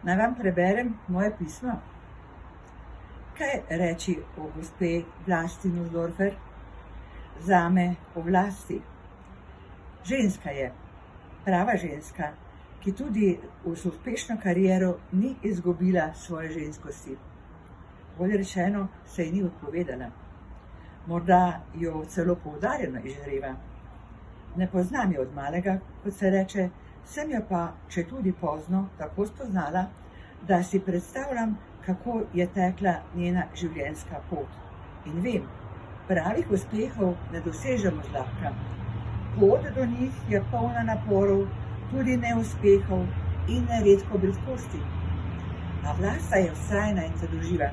Naj vam preberem moje pismo. Kaj reči o gospe Vlasti Nussdorfer? Zame o Vlasti. Ženska je, prava ženska, ki tudi z uspešno kariero ni izgubila svoje ženskosti. Bolje rečeno, se ji ni odpovedala. Morda jo celo poudarjeno izžreva. Ne poznam jo od malega, kot se reče, sem jo pa, če tudi pozno, tako spoznala, da si predstavljam, kako je tekla njena življenjska pot. In vem, pravih uspehov ne dosežemo zlahka. Pot do njih je polna naporov, tudi neuspehov in neredko bridkosti. A Vlasta je vztrajna in zadoživa.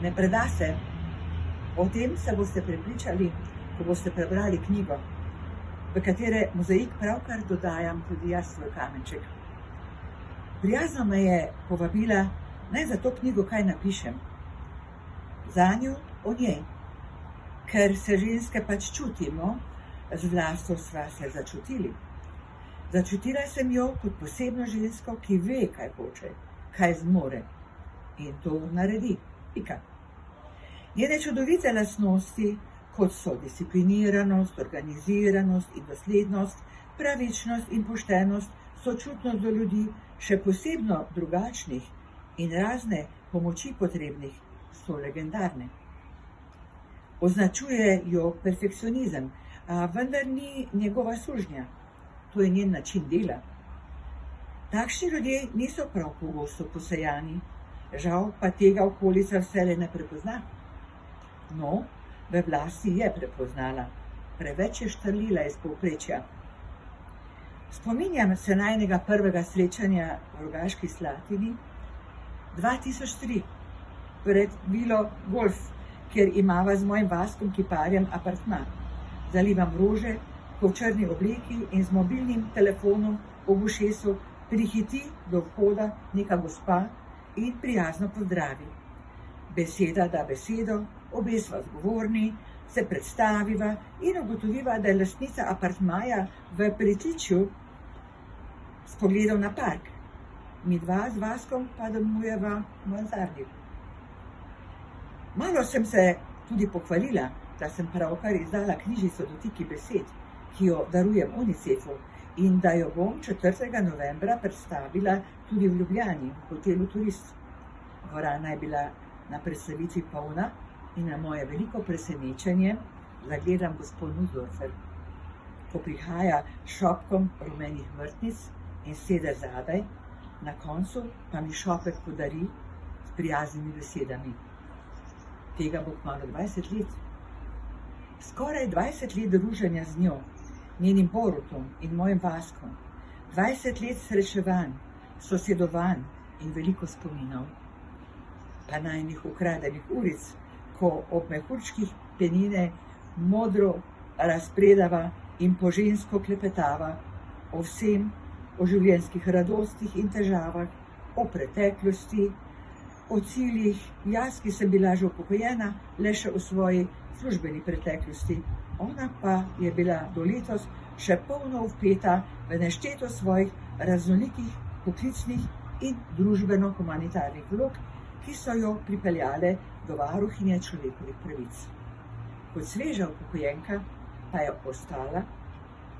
Ne preda se. O tem se boste prepričali, ko boste prebrali knjigo, v katere mozaik pravkar dodajam tudi jaz svoj kamenček. Prijazno me je povabila, naj za to knjigo kaj napišem. Zanjo o njej, ker se ženske pač čutimo, z Vlasto sva se začutili. Začutila sem jo kot posebno žensko, ki ve, kaj hoče, kaj zmore in to naredi. Pika. Njene čudovite lastnosti, kot so discipliniranost, organiziranost in doslednost, pravičnost in poštenost, sočutnost do ljudi, še posebno drugačnih in razne pomoči potrebnih, so legendarne. Označuje jo perfekcionizem, a vendar ni njegova sužnja. To je njen način dela. Takšni ljudje niso prav pogosto posejani, žal pa tega okolica vselej ne prepozna. No, v Vlasti je prepoznala, preveč je štrlila iz povprečja. Spominjam se najinega prvega srečanja v Rogaški Slatini 2003, pred vilo Golf, kjer imava z mojim Vaskom kiparjem apartma. Zalivam rože, ko v črni obleki in z mobilnim telefonom ob ušesu prihiti do vhoda neka gospa in prijazno pozdravi. Beseda da besedo, obe sva zgovorni, se predstaviva in ugotoviva, da je lastnica apartmaja v pritličju s pogledom na park. Midva z Vaskom pa domujeva v mansardi. Malo sem se tudi pohvalila, da sem pravkar izdala knjižico Dotiki besed, ki jo darujem Unicefu in da jo bom 4. novembra predstavila tudi v Ljubljani, v hotelu Turist. Dvorana je bila na predstavitvi polna in na moje veliko presenečenje zagledam gospod Nussdorfer, ko prihaja s šopkom rumenih vrtnic in sede zadaj, na koncu pa mi šopek podari s prijaznimi besedami. Tega bo kmalu 20 let. Skoraj 20 let druženja z njo, njenim Borutom in mojim Vaskom, 20 let srečevanj, sosedovanj in veliko spominov. Pa najinih ukradenih uric, ko ob mehurčkih penine modro razpredava in po žensko klepetava o vsem, o življenjskih radostih in težavah, o preteklosti, o ciljih, jaz, ki sem bila že upokojena, le še v svoji službeni preteklosti. Ona pa je bila do letos še polno vpeta v nešteto svojih raznolikih poklicnih in družbeno-humanitarnih vlog, ki so jo pripeljale do varuhinje človekovih pravic. Kot sveža upokojenka pa je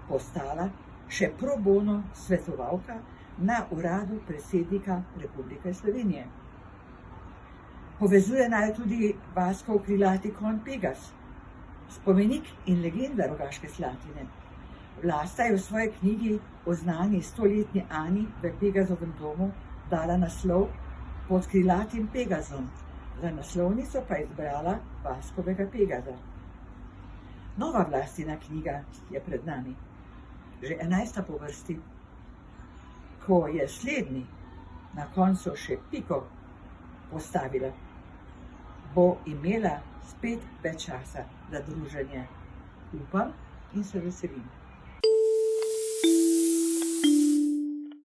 postala še pro bono svetovalka na uradu predsednika Republike Slovenije. Povezuje naj tudi Vaskov krilati konj Pegas, spomenik in legenda Rogaške Slatine. Vlasta je v svoji knjigi o znani 100-letni Ani v Pegazovem domu dala naslov Pod krilatim Pegazom, za naslovnico pa izbrala Vaskovega Pegaza. Nova Vlastina knjiga je pred nami, že 11. po vrsti. Ko je slednji na koncu še piko postavila, bo imela spet več časa za druženje. Upam in se veselim.